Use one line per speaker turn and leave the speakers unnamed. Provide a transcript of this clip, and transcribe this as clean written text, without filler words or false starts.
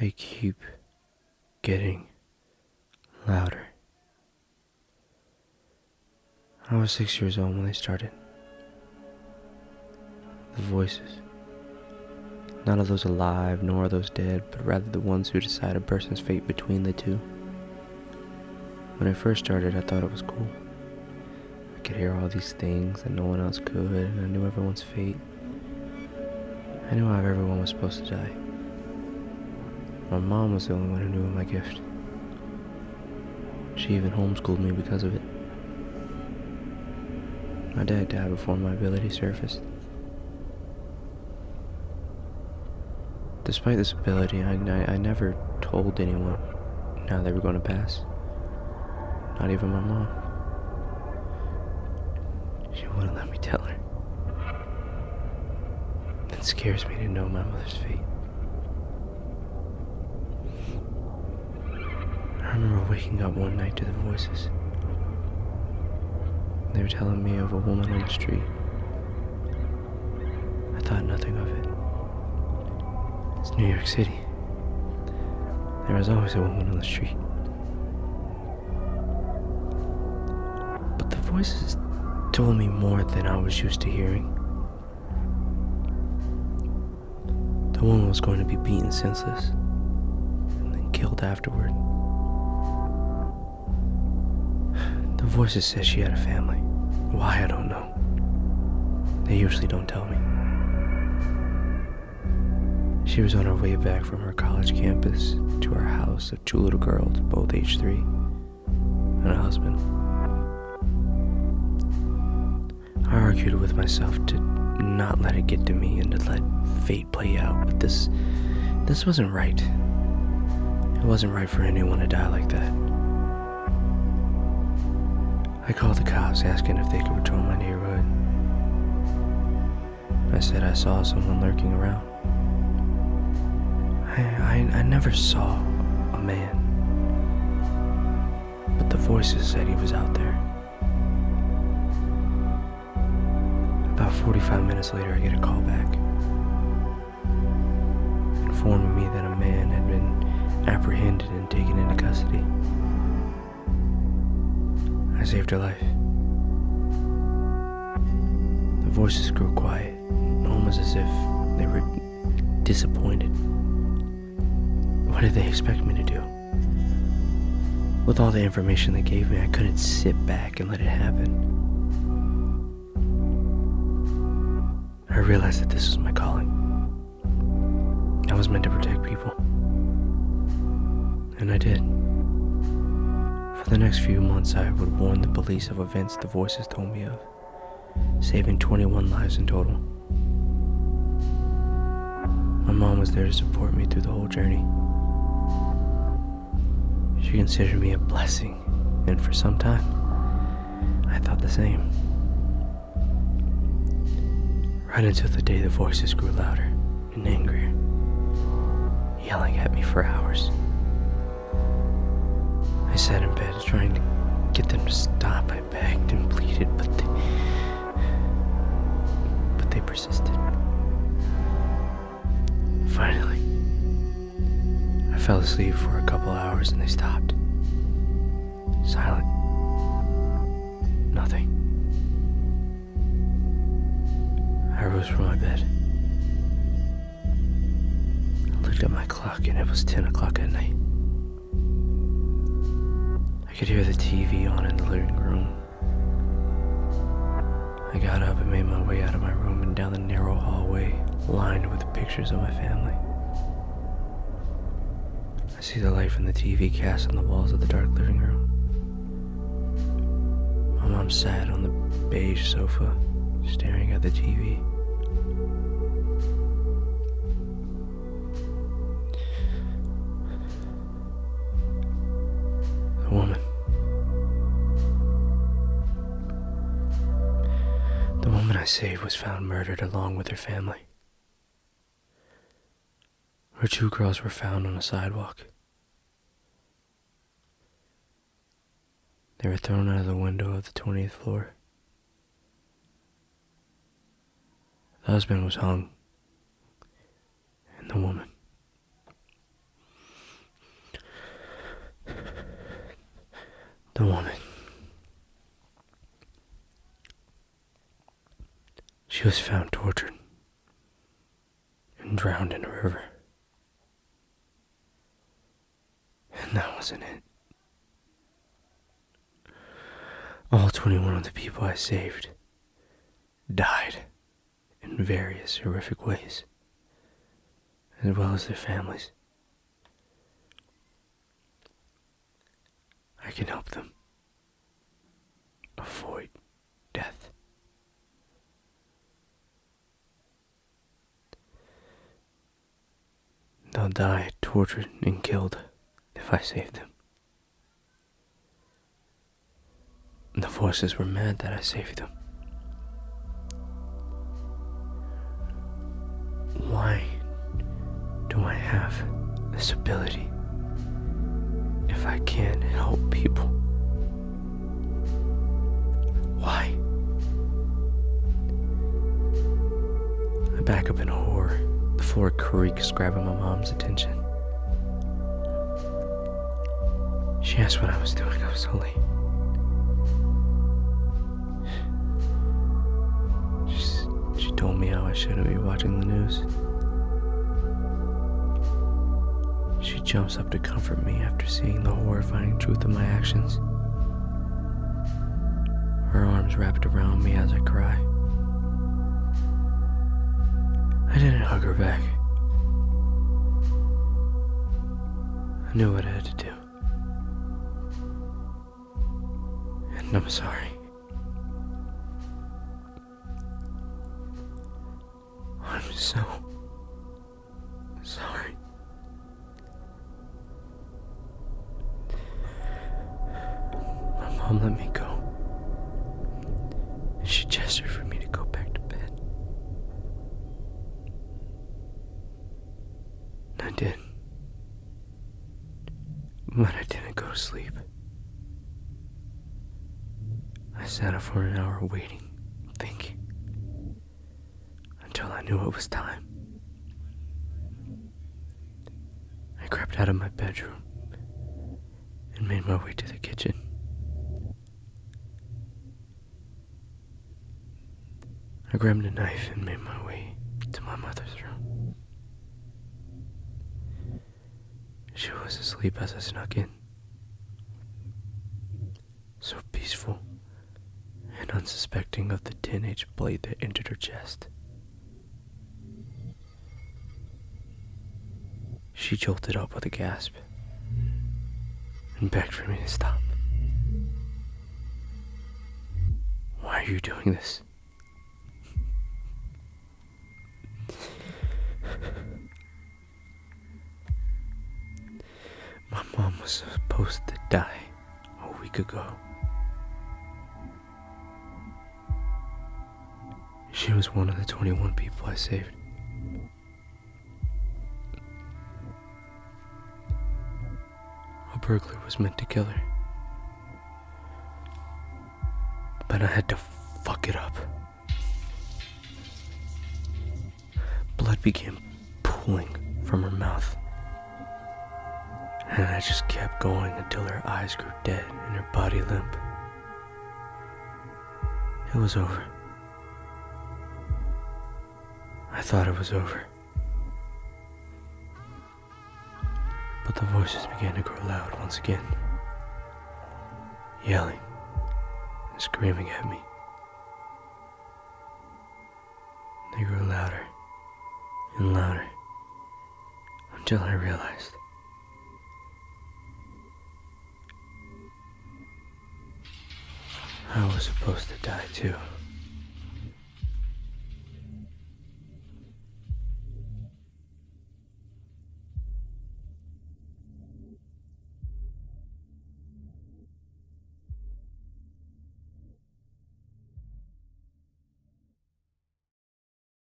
They keep getting louder. I was 6 years old when they started. The voices. None of those alive, nor are those dead, but rather the ones who decide a person's fate between the two. When it first started, I thought it was cool. I could hear all these things that no one else could, and I knew everyone's fate. I knew how everyone was supposed to die. My mom was the only one who knew of my gift. She even homeschooled me because of it. My dad died before my ability surfaced. Despite this ability, I never told anyone now they were going to pass. Not even my mom. She wouldn't let me tell her. It scares me to know my mother's fate. I remember waking up one night to the voices. They were telling me of a woman on the street. I thought nothing of it. It's New York City. There was always a woman on the street. But the voices told me more than I was used to hearing. The woman was going to be beaten senseless and then killed afterward. The voices said she had a family. Why, I don't know. They usually don't tell me. She was on her way back from her college campus to our house of 2 little girls, both age 3, and a husband. I argued with myself to not let it get to me and to let fate play out, but this wasn't right. It wasn't right for anyone to die like that. I called the cops asking if they could patrol my neighborhood. I said I saw someone lurking around. I never saw a man, but the voices said he was out there. About 45 minutes later, I get a call back, informing me that a man had been apprehended and taken into custody. I saved her life. The voices grew quiet, almost as if they were disappointed. What did they expect me to do? With all the information they gave me, I couldn't sit back and let it happen. I realized that this was my calling. I was meant to protect people. And I did. For the next few months, I would warn the police of events the voices told me of, saving 21 lives in total. My mom was there to support me through the whole journey. She considered me a blessing, and for some time, I thought the same. Right until the day the voices grew louder and angrier, yelling at me for hours. I sat in bed trying to get them to stop. I begged and pleaded, but they persisted. Finally, I fell asleep for a couple hours and they stopped. Silent. Nothing. I rose from my bed. I looked at my clock and it was 10 o'clock at night. I could hear the TV on in the living room. I got up and made my way out of my room and down the narrow hallway lined with the pictures of my family. I see the light from the TV cast on the walls of the dark living room. My mom sat on the beige sofa, staring at the TV. The woman. The woman I saved was found murdered along with her family. Her 2 girls were found on a sidewalk. They were thrown out of the window of the 20th floor. The husband was hung, and the woman. The woman. She was found tortured and drowned in a river. And that wasn't it. All 21 of the people I saved died in various horrific ways, as well as their families. I can help them avoid death. They'll die tortured and killed if I save them. The voices were mad that I saved them. Why do I have this ability if I can't help people? Why? I back up in horror. The floor creaks, grabbing my mom's attention. She asked what I was doing. I was so late. She told me how I shouldn't be watching the news. She jumps up to comfort me after seeing the horrifying truth of my actions. Her arms wrapped around me as I cry. I didn't hug her back. I knew what I had to do. And I'm sorry. I'm so sorry. My mom let me go. And she gestured for me to go back to bed. And I did. But I didn't go to sleep. I sat up for an hour waiting, thinking, until I knew it was time. I crept out of my bedroom and made my way to the kitchen. I grabbed a knife and made my way to my mother's room. She was asleep as I snuck in. So peaceful and unsuspecting of the 10-inch blade that entered her chest. She jolted up with a gasp and begged for me to stop. Why are you doing this? My mom was supposed to die a week ago. She was one of the 21 people I saved. A burglar was meant to kill her. But I had to fuck it up. Blood began pooling from her mouth. And I just kept going until her eyes grew dead and her body limp. It was over. I thought it was over. But the voices began to grow loud once again, yelling and screaming at me. They grew louder and louder until I realized I was supposed to die too.